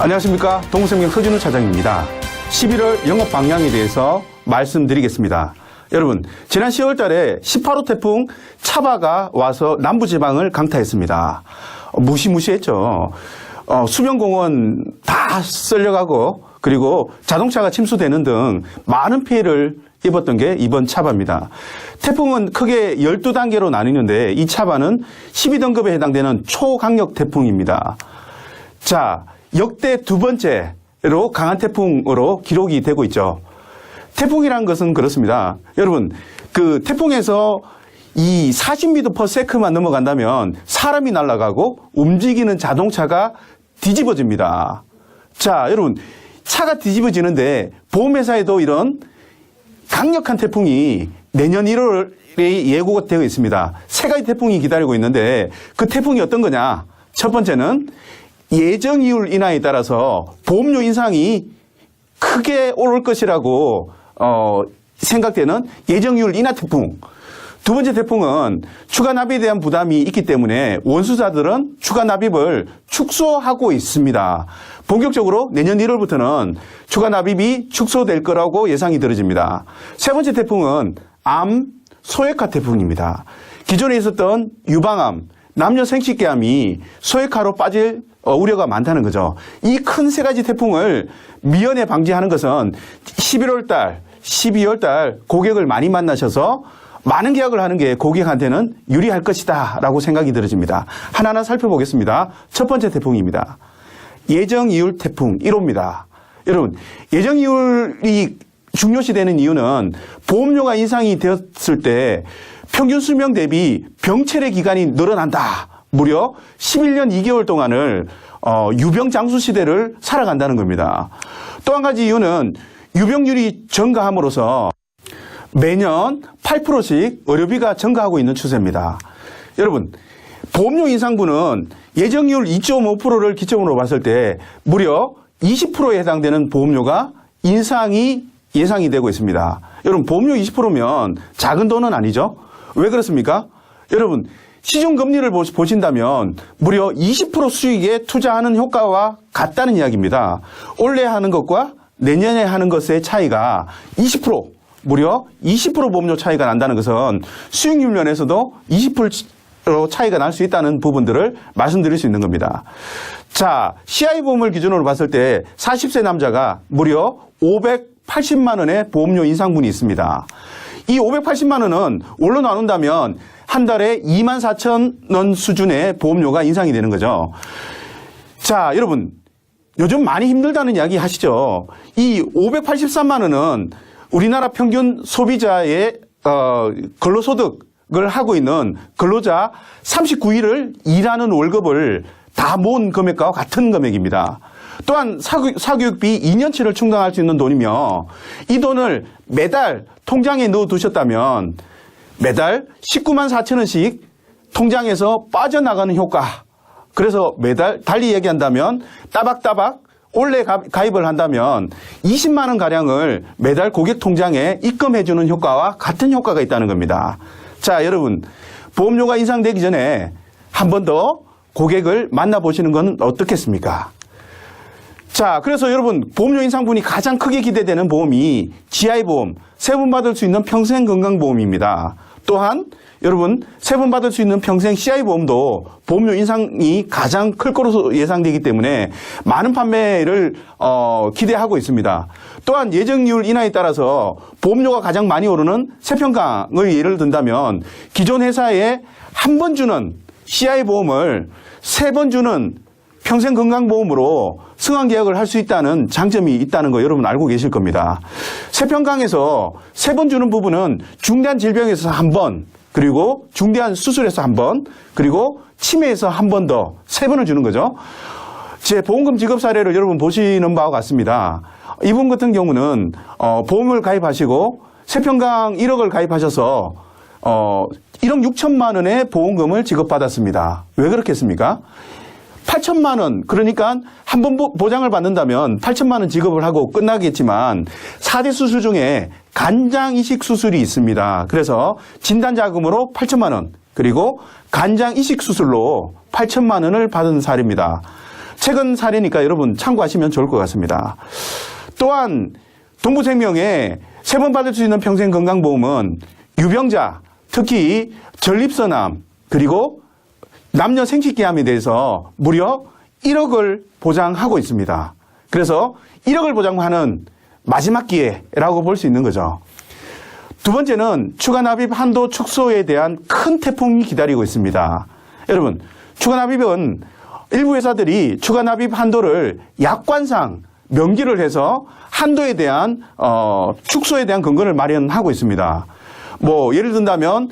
안녕하십니까. 동부생명 서진우 차장입니다. 11월 영업 방향에 대해서 말씀드리겠습니다. 여러분, 지난 10월 달에 18호 태풍 차바가 와서 남부지방을 강타했습니다. 무시무시했죠. 수변공원 다 쓸려가고 그리고 자동차가 침수되는 등 많은 피해를 입었던 게 이번 차바입니다. 태풍은 크게 12단계로 나뉘는데 이 차바는 12등급에 해당되는 초강력 태풍입니다. 자, 역대 두 번째로 강한 태풍으로 기록이 되고 있죠. 태풍이란 것은 그렇습니다. 여러분, 그 태풍에서 이 40m/s만 넘어간다면 사람이 날아가고 움직이는 자동차가 뒤집어집니다. 자, 여러분, 차가 뒤집어지는데 보험회사에도 이런 강력한 태풍이 내년 1월에 예고가 되어 있습니다. 세 가지 태풍이 기다리고 있는데 그 태풍이 어떤 거냐? 첫 번째는 예정이율 인하에 따라서 보험료 인상이 크게 오를 것이라고 생각되는 예정이율 인하 태풍. 두 번째 태풍은 추가 납입에 대한 부담이 있기 때문에 원수자들은 추가 납입을 축소하고 있습니다. 본격적으로 내년 1월부터는 추가 납입이 축소될 거라고 예상이 들어집니다. 세 번째 태풍은 암 소액화 태풍입니다. 기존에 있었던 유방암, 남녀 생식계암이 소액화로 빠질 우려가 많다는 거죠. 이 큰 세 가지 태풍을 미연에 방지하는 것은 11월 달, 12월 달 고객을 많이 만나셔서 많은 계약을 하는 게 고객한테는 유리할 것이다 라고 생각이 들어집니다. 하나하나 살펴보겠습니다. 첫 번째 태풍입니다. 예정이율 태풍 1호입니다. 여러분, 예정이율이 중요시되는 이유는 보험료가 인상이 되었을 때 평균 수명 대비 병체의 기간이 늘어난다. 무려 11년 2개월 동안을 유병 장수 시대를 살아간다는 겁니다. 또 한 가지 이유는 유병률이 증가함으로써 매년 8%씩 의료비가 증가하고 있는 추세입니다. 여러분, 보험료 인상분은 예정이율 2.5%를 기점으로 봤을 때 무려 20%에 해당되는 보험료가 인상이 예상이 되고 있습니다. 여러분, 보험료 20%면 작은 돈은 아니죠? 왜 그렇습니까? 여러분, 시중금리를 보신다면 무려 20% 수익에 투자하는 효과와 같다는 이야기입니다. 올해 하는 것과 내년에 하는 것의 차이가 20%, 무려 20% 보험료 차이가 난다는 것은 수익률 면에서도 20% 차이가 날 수 있다는 부분들을 말씀드릴 수 있는 겁니다. 자, CI보험을 기준으로 봤을 때 40세 남자가 무려 580만 원의 보험료 인상분이 있습니다. 이 580만 원은 월로 나눈다면 한 달에 24,000원 수준의 보험료가 인상이 되는 거죠. 자, 여러분, 요즘 많이 힘들다는 이야기 하시죠. 이 583만 원은 우리나라 평균 소비자의 근로소득을 하고 있는 근로자 39일을 일하는 월급을 다 모은 금액과 같은 금액입니다. 또한 사교육비 2년치를 충당할 수 있는 돈이며 이 돈을 매달 통장에 넣어두셨다면 매달 19만 4천 원씩 통장에서 빠져나가는 효과. 그래서 매달 달리 얘기한다면 따박따박 원래 가입을 한다면 20만 원가량을 매달 고객 통장에 입금해주는 효과와 같은 효과가 있다는 겁니다. 자, 여러분, 보험료가 인상되기 전에 한 번 더 고객을 만나보시는 건 어떻겠습니까? 자, 그래서 여러분, 보험료 인상분이 가장 크게 기대되는 보험이 GI보험, 세분받을 수 있는 평생건강보험입니다. 또한 여러분, 세분받을 수 있는 평생 CI보험도 보험료 인상이 가장 클 것으로 예상되기 때문에 많은 판매를 기대하고 있습니다. 또한 예정이율 인하에 따라서 보험료가 가장 많이 오르는 세평강을 예를 든다면 기존 회사에 한 번 주는 CI보험을 3번 주는 평생건강보험으로 승환계약을 할 수 있다는 장점이 있다는 거 여러분 알고 계실 겁니다. 세평강에서 3번 주는 부분은 중대한 질병에서 1번, 그리고 중대한 수술에서 1번, 그리고 치매에서 1번 더 3번을 주는 거죠. 제 보험금 지급 사례를 여러분 보시는 바와 같습니다. 이분 같은 경우는 보험을 가입하시고 세평강 1억을 가입하셔서 1억 6천만 원의 보험금을 지급받았습니다. 왜 그렇겠습니까? 8천만 원, 그러니까 한 번 보장을 받는다면 8천만 원 지급을 하고 끝나겠지만 4대 수술 중에 간장 이식 수술이 있습니다. 그래서 진단자금으로 8천만 원, 그리고 간장 이식 수술로 8천만 원을 받은 사례입니다. 최근 사례니까 여러분 참고하시면 좋을 것 같습니다. 또한 동부생명에 3번 받을 수 있는 평생건강보험은 유병자, 특히 전립선암 그리고 남녀 생식기암에 대해서 무려 1억을 보장하고 있습니다. 그래서 1억을 보장하는 마지막 기회라고 볼 수 있는 거죠. 두 번째는 추가납입 한도 축소에 대한 큰 태풍이 기다리고 있습니다. 여러분, 추가납입은 일부 회사들이 추가납입 한도를 약관상 명기를 해서 한도에 대한 축소에 대한 근거를 마련하고 있습니다. 뭐 예를 든다면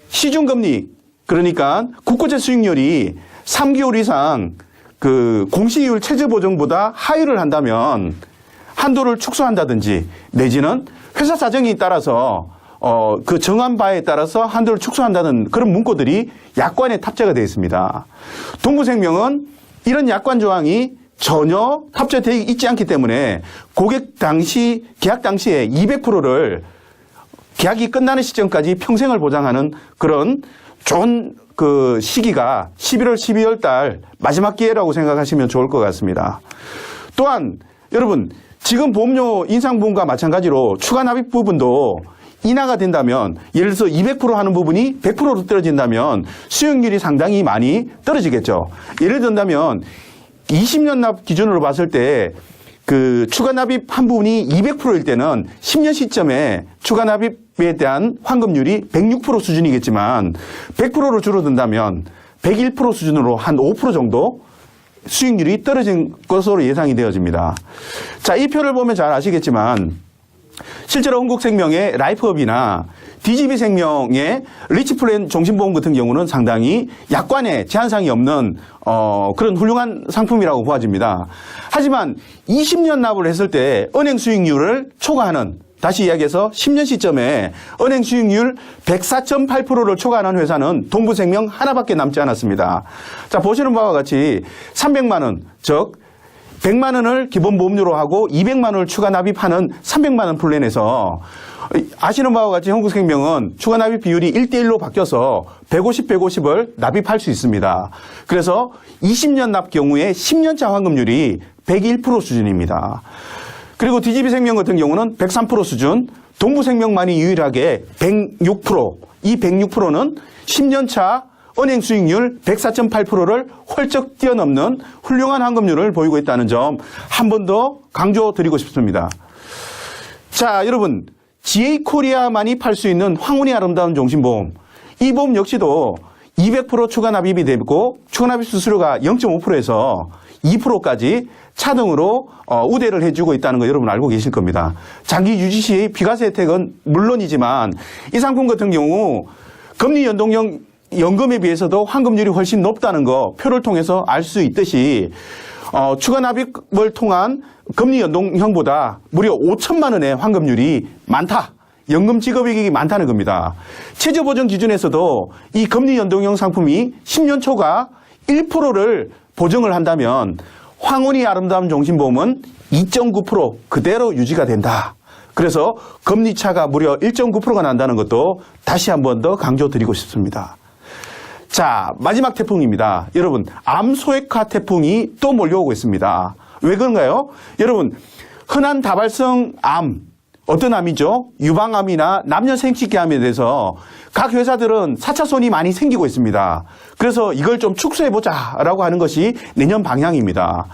시중금리, 그러니까 국고채 수익률이 3개월 이상 그 공시이율 최저보정보다 하회를 한다면 한도를 축소한다든지 내지는 회사 사정에 따라서 그 정한 바에 따라서 한도를 축소한다는 그런 문구들이 약관에 탑재가 되어 있습니다. 동부생명은 이런 약관 조항이 전혀 탑재되어 있지 않기 때문에 고객 당시 계약 당시에 200%를 계약이 끝나는 시점까지 평생을 보장하는 그런 좋은 그 시기가 11월, 12월 달 마지막 기회라고 생각하시면 좋을 것 같습니다. 또한 여러분 지금 보험료 인상 부분과 마찬가지로 추가 납입 부분도 인하가 된다면 예를 들어서 200% 하는 부분이 100%로 떨어진다면 수익률이 상당히 많이 떨어지겠죠. 예를 든다면 20년 납 기준으로 봤을 때 그 추가 납입한 부분이 200%일 때는 10년 시점에 추가 납입에 대한 환급률이 106% 수준이겠지만 100%로 줄어든다면 101% 수준으로 한 5% 정도 수익률이 떨어진 것으로 예상이 되어집니다. 자, 이 표를 보면 잘 아시겠지만 실제로 흥국생명의 라이프업이나 DGB생명의 리치플랜 종신보험 같은 경우는 상당히 약관에 제한사항이 없는 그런 훌륭한 상품이라고 보아집니다. 하지만 20년 납을 했을 때 은행 수익률을 초과하는, 다시 이야기해서 10년 시점에 은행 수익률 104.8%를 초과하는 회사는 동부생명 하나밖에 남지 않았습니다. 자, 보시는 바와 같이 300만 원, 즉 100만 원을 기본 보험료로 하고 200만 원을 추가 납입하는 300만 원 플랜에서 아시는 바와 같이 흥국생명은 추가 납입 비율이 1대1로 바뀌어서 150, 150을 납입할 수 있습니다. 그래서 20년 납 경우에 10년차 환급률이 101% 수준입니다. 그리고 DGB생명 같은 경우는 103% 수준, 동부생명만이 유일하게 106%, 이 106%는 10년차 은행 수익률 104.8%를 훌쩍 뛰어넘는 훌륭한 환급률을 보이고 있다는 점 한 번 더 강조드리고 싶습니다. 자, 여러분, GA코리아만이 팔 수 있는 황혼이 아름다운 종신보험, 이 보험 역시도 200% 추가 납입이 되고 추가 납입 수수료가 0.5%에서 2%까지 차등으로 우대를 해주고 있다는 거 여러분 알고 계실 겁니다. 장기 유지 시 비과세 혜택은 물론이지만 이 상품 같은 경우 금리 연동형 연금에 비해서도 환급률이 훨씬 높다는 거 표를 통해서 알 수 있듯이 추가 납입을 통한 금리 연동형보다 무려 5천만 원의 환급률이 많다. 연금 지급이익이 많다는 겁니다. 최저보정 기준에서도 이 금리 연동형 상품이 10년 초과 1%를 보정을 한다면 황혼이 아름다운 종신보험은 2.9% 그대로 유지가 된다. 그래서 금리차가 무려 1.9%가 난다는 것도 다시 한 번 더 강조드리고 싶습니다. 자, 마지막 태풍입니다. 여러분, 암소액화 태풍이 또 몰려오고 있습니다. 왜 그런가요? 여러분, 흔한 다발성 암, 어떤 암이죠? 유방암이나 남녀 생식기암에 대해서 각 회사들은 4차손이 많이 생기고 있습니다. 그래서 이걸 좀 축소해보자라고 하는 것이 내년 방향입니다.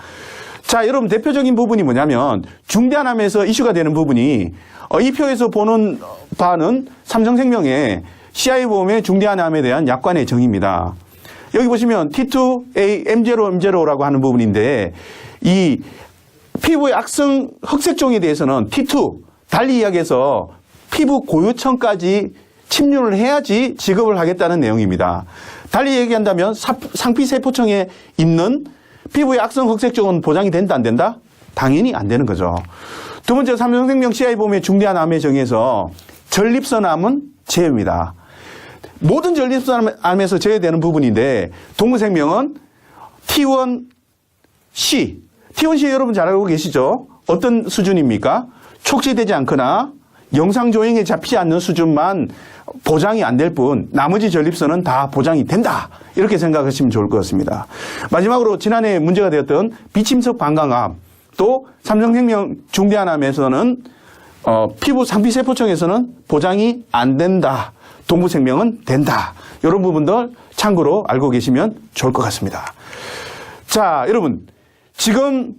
자, 여러분, 대표적인 부분이 뭐냐면 중대한 암에서 이슈가 되는 부분이 이 표에서 보는 바는 삼성생명의 CI보험의 중대한 암에 대한 약관의 정의입니다. 여기 보시면 T2A M0 M0라고 하는 부분인데 이 피부의 악성 흑색종에 대해서는 T2, 달리 이야기해서 피부 고유층까지 침륜을 해야지 지급을 하겠다는 내용입니다. 달리 얘기한다면 상피세포층에 있는 피부의 악성 흑색종은 보장이 된다 안 된다? 당연히 안 되는 거죠. 두 번째, 삼성생명 CI보험의 중대한 암의 정의에서 전립선암은 제외입니다. 모든 전립선암에서 제외되는 부분인데 동부생명은 T1C, T1C 여러분 잘 알고 계시죠? 어떤 수준입니까? 촉지되지 않거나 영상 조행에 잡히지 않는 수준만 보장이 안 될 뿐 나머지 전립선은 다 보장이 된다. 이렇게 생각하시면 좋을 것 같습니다. 마지막으로 지난해 문제가 되었던 비침석 방광암, 또 삼성생명 중대한암에서는 피부 상피세포청에서는 보장이 안 된다. 동부생명은 된다. 이런 부분들 참고로 알고 계시면 좋을 것 같습니다. 자, 여러분, 지금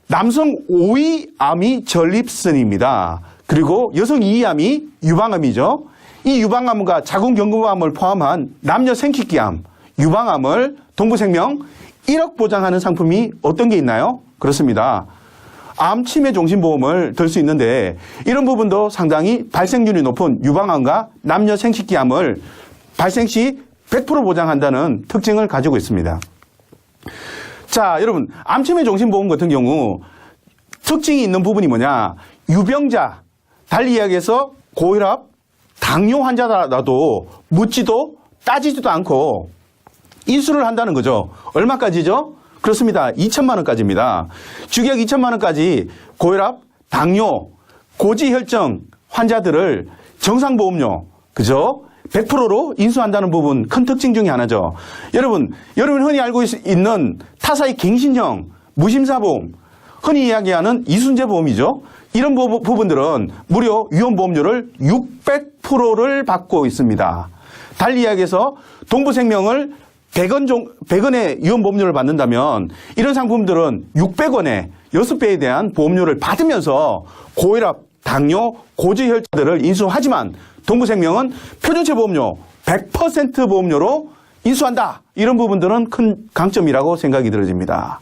남성 5위 암이 전립선입니다. 그리고 여성 2위 암이 유방암이죠. 이 유방암과 자궁경부암을 포함한 남녀 생식기암, 유방암을 동부생명 1억 보장하는 상품이 어떤 게 있나요? 그렇습니다. 암 치매 종신보험을 들 수 있는데 이런 부분도 상당히 발생률이 높은 유방암과 남녀 생식기암을 발생 시 100% 보장한다는 특징을 가지고 있습니다. 자, 여러분, 암 치매 종신보험 같은 경우 특징이 있는 부분이 뭐냐? 유병자, 달리 이야기해서 고혈압, 당뇨 환자라도 묻지도 따지지도 않고 인수를 한다는 거죠. 얼마까지죠? 그렇습니다. 2천만 원까지입니다. 주기약 2천만 원까지 고혈압, 당뇨, 고지혈증 환자들을 정상보험료, 그죠? 100%로 인수한다는 부분 큰 특징 중에 하나죠. 여러분 흔히 알고 있는 타사의 갱신형 무심사보험, 흔히 이야기하는 이순재 보험이죠. 이런 부분들은 무려 위험보험료를 600%를 받고 있습니다. 달리 이야기해서 동부생명을 100원의 위험보험료를 받는다면 이런 상품들은 600원에 6배에 대한 보험료를 받으면서 고혈압, 당뇨, 고지혈증들을 인수하지만 동부생명은 표준체 보험료 100% 보험료로 인수한다. 이런 부분들은 큰 강점이라고 생각이 들어집니다.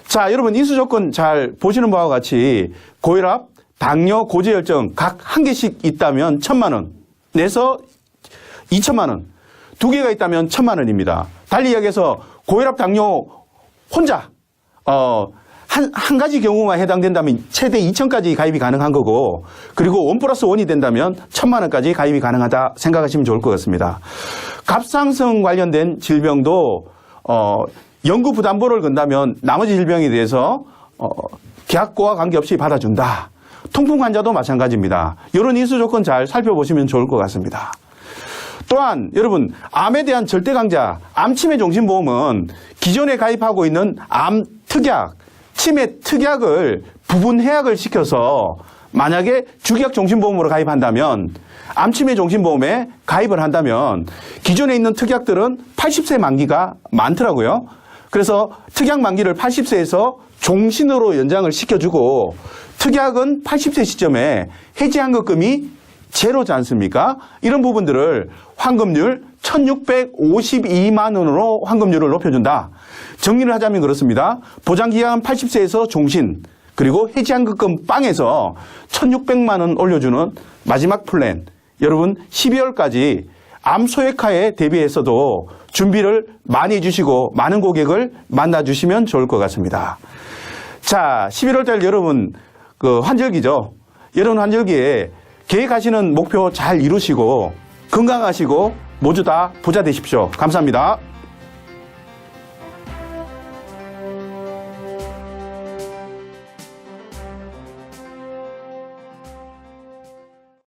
자, 여러분 인수 조건 잘 보시는 바와 같이 고혈압, 당뇨, 고지혈증 각 한 개씩 있다면 1,000만 원 내서 2천만 원, 두 개가 있다면 1,000만 원입니다. 달리 이야기해서 고혈압, 당뇨 혼자 한 가지 경우만 해당된다면 최대 2천까지 가입이 가능한 거고, 그리고 1+1이 된다면 1,000만 원까지 가입이 가능하다 생각하시면 좋을 것 같습니다. 갑상선 관련된 질병도 연구 부담보를 건다면 나머지 질병에 대해서 계약과 관계없이 받아준다. 통풍 환자도 마찬가지입니다. 이런 인수 조건 잘 살펴보시면 좋을 것 같습니다. 또한 여러분 암에 대한 절대 강자 암치매 종신보험은 기존에 가입하고 있는 암 특약, 치매 특약을 부분 해약을 시켜서 만약에 주기약 종신보험으로 가입한다면 암치매 종신보험에 가입을 한다면 기존에 있는 특약들은 80세 만기가 많더라고요. 그래서 특약 만기를 80세에서 종신으로 연장을 시켜주고 특약은 80세 시점에 해지환급금이 제로지 않습니까? 이런 부분들을 환급률 1,652만 원으로 환급률을 높여준다. 정리를 하자면 그렇습니다. 보장기간은 80세에서 종신, 그리고 해지환급금 빵에서 1,600만 원 올려주는 마지막 플랜. 여러분 12월까지 암 소액화에 대비해서도 준비를 많이 해주시고 많은 고객을 만나주시면 좋을 것 같습니다. 자, 11월달 여러분 환절기죠. 여러분 환절기에 계획하시는 목표 잘 이루시고 건강하시고 모두 다 부자 되십시오. 감사합니다.